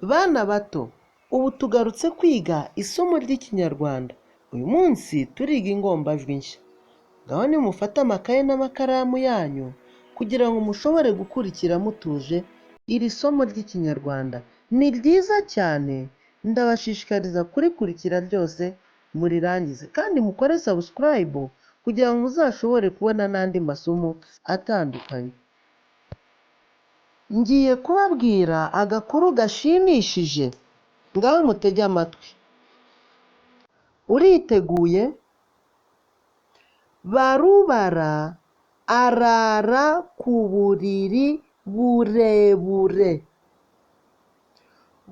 Bana bato, ubu tugarutse kwiga isomo ry'Ikinyarwanda. Uyu munsi turiga ingombajwi nshya. Ngaho nimufate amakaye n'amakaramu yanyu kugira ngo mushobore gukurikira mutuje iri somo ry'Ikinyarwanda. Ni ryiza cyane, ndabashishikariza kurikurikira ryose murirangize kandi mukore subscribe kugira ngo muzashobore kubona n'andi masomo atandukanye. Ngiye kubabwira agakuru gashimishije, ngaho mutege amatwi. Uriteguye? Barubara arara ku buriri burebure.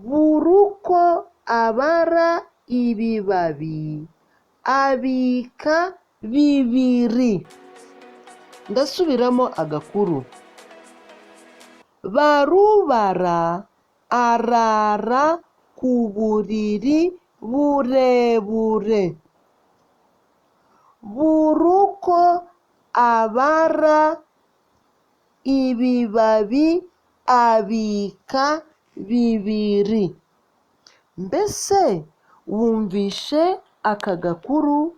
Buri uko abara ibibabi abika bibiri. Ndasubiramo agakuru. Barubara arara ku buriri burebure. Buri uko abara ibibabi abika bibiri. Mbese wumvishe aka gakuru?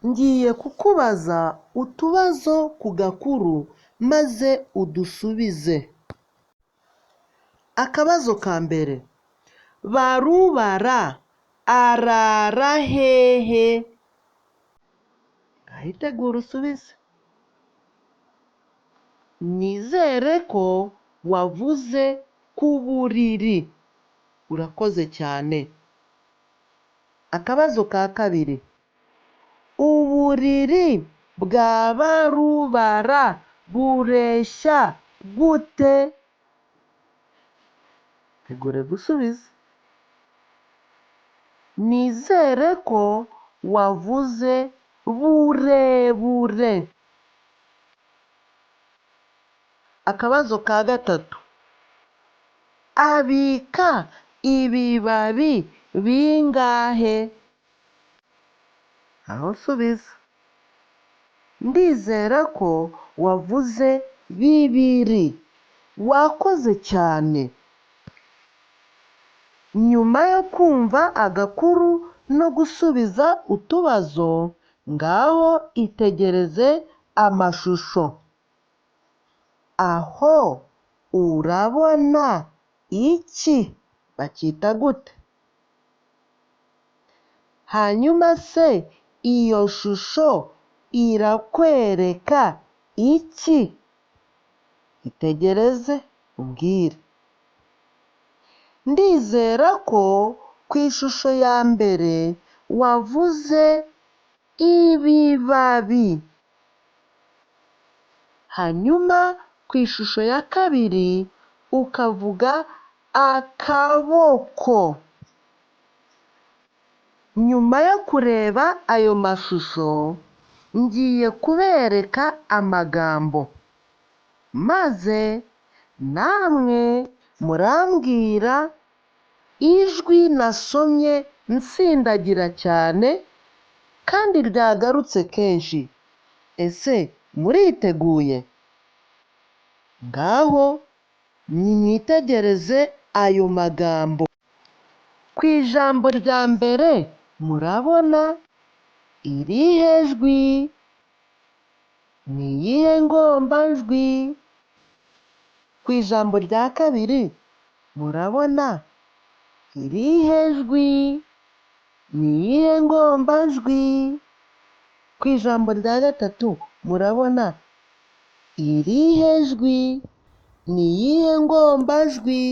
Ngiye kukubaza utubazo ku gakuru maze udusubize. Akabazo ka mbere. Barubara arara hehe? Ahitegura usubize. Nizere ko wavuze ku buriri. Urakoze cyane. Akabazo ka kabiri. Uburiri bwa Barubara bureshya gute? Tegure gusubiza. Nizere ko wavuze burebure. Akabazo ka gatatu. Abika ibibabi bingahe? Aho subiza. Ndizera ko wavuze bibiri. Wakoze cyane. Nyuma yo kumva agakuru no gusubiza utubazo, ngaho itegereze amashusho. Aho urabona iki? Bacyita gute? Hanyuma se iyo shusho irakwereka iki? Itegereze umbwire. Ndizera ko ku ishusho ya mbere wavuze ibibabi. Hanyuma ku ishusho ya kabiri ukavuga akaboko. Nyuma yo kureba ayo mashusho, ngiye kubereka amagambo. Maze namwe murambwira ijwi nasomye nsindagira cyane kandi ryagarutse kenshi. Ese muriteguye? Ngaho mwitegereze ayo magambo. Ku ijambo rya mbere murabona irihe jwi? Ni iyihe ngombajwi? Ku ijambo rya kabiri murabona irihe jwi? Ni iyihe ngombajwi? Ku ijambo rya gatatu murabona irihe jwi? Ni iyihe ngombajwi?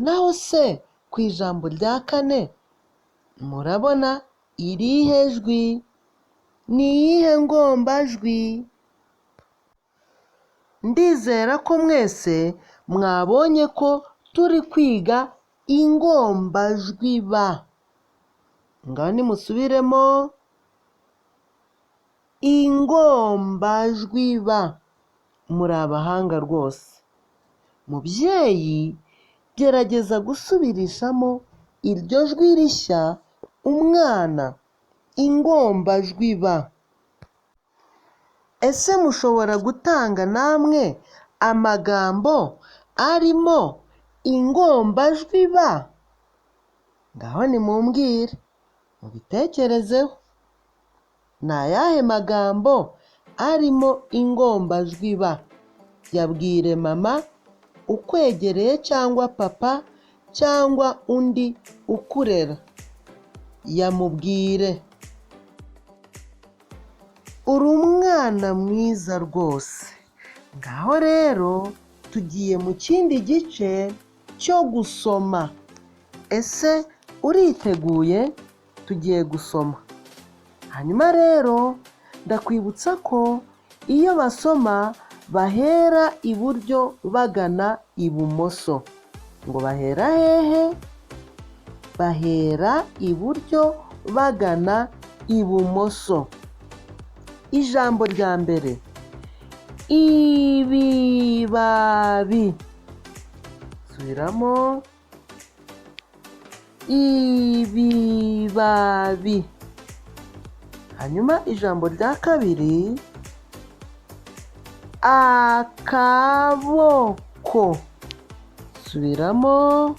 Naho se ku ijambo rya kane murabona irihe jwi? Ni iyihe ngombajwi? Ndizera ko mwese mwabonye ko turi kwiga ingombajwi ba. Ngaho nimusubiremo. Ingombajwi ba. Muri abahanga rwose. Mubyeyi, gerageza gusubirishamo iryo jwi rishya umwana. Ingombajwi ba. Ese mushobora gutanga namwe amagambo arimo ingombajwi ba? Ngaho nimumbwire, mubitekerezeho. Ni ayahe magambo arimo ingombajwi ba? Yabwire mama ukwegereye cyangwa papa cyangwa undi ukurera. Yamubwire. Uri umwana mwiza rwose. Ngaho rero tugiye mu kindi gice cyo gusoma. Ese uriteguye? Tugiye gusoma. Hanyuma rero ndakwibutsa ko iyo basoma bahera iburyo bagana ibumoso. Ngo bahera hehe? Bahera iburyo bagana ibumoso. Ijambo rya mbere, ibibabi. Subiramo. Ibibabi. Hanyuma ijambo rya kabiri, akaboko. Subiramo.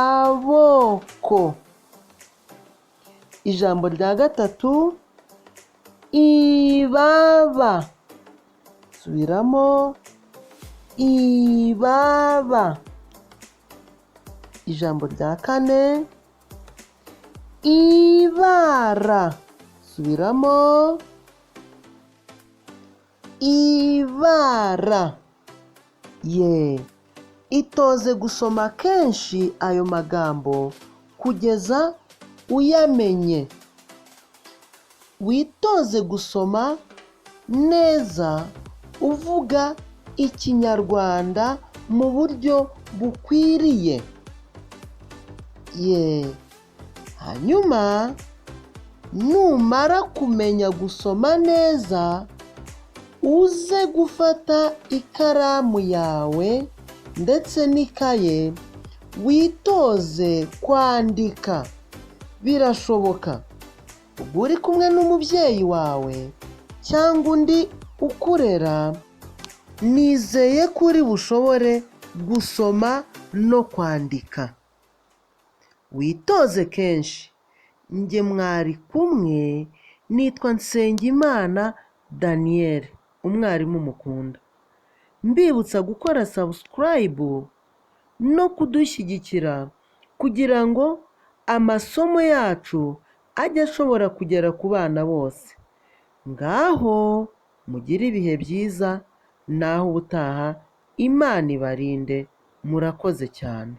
Akaboko. Ijambo rya gatatu, ibaba. Subiramo. Ibaba. Ijambo rya kane, ibara. Subiramo. Ibara. Itoze gusoma kenshi ayo magambo kugeza uyamenye. Witoze gusoma neza uvuga Ikinyarwanda mu buryo bukwiriye. Hanyuma numara kumenya gusoma neza, uze gufata ikaramu yawe ndetse n'ikaye witoze kwandika. Birashoboka ubwo uri kumwe n'umubyeyi wawe cyangwa undi ukurera, nizeye ko uri bushobore gusoma no kwandika. Witoze kenshi. Njye mwari kumwe nitwa Nsengimana Daniel, umwarimu mukunda. Mbibutsa gukora subscribe no kudushyigikira kugira ngo amasomo yacu ajye ashobora kugera ku bana bose. Ngaho mugire ibihe byiza, naho ubutaha. Imana ibarinde. Murakoze cyane.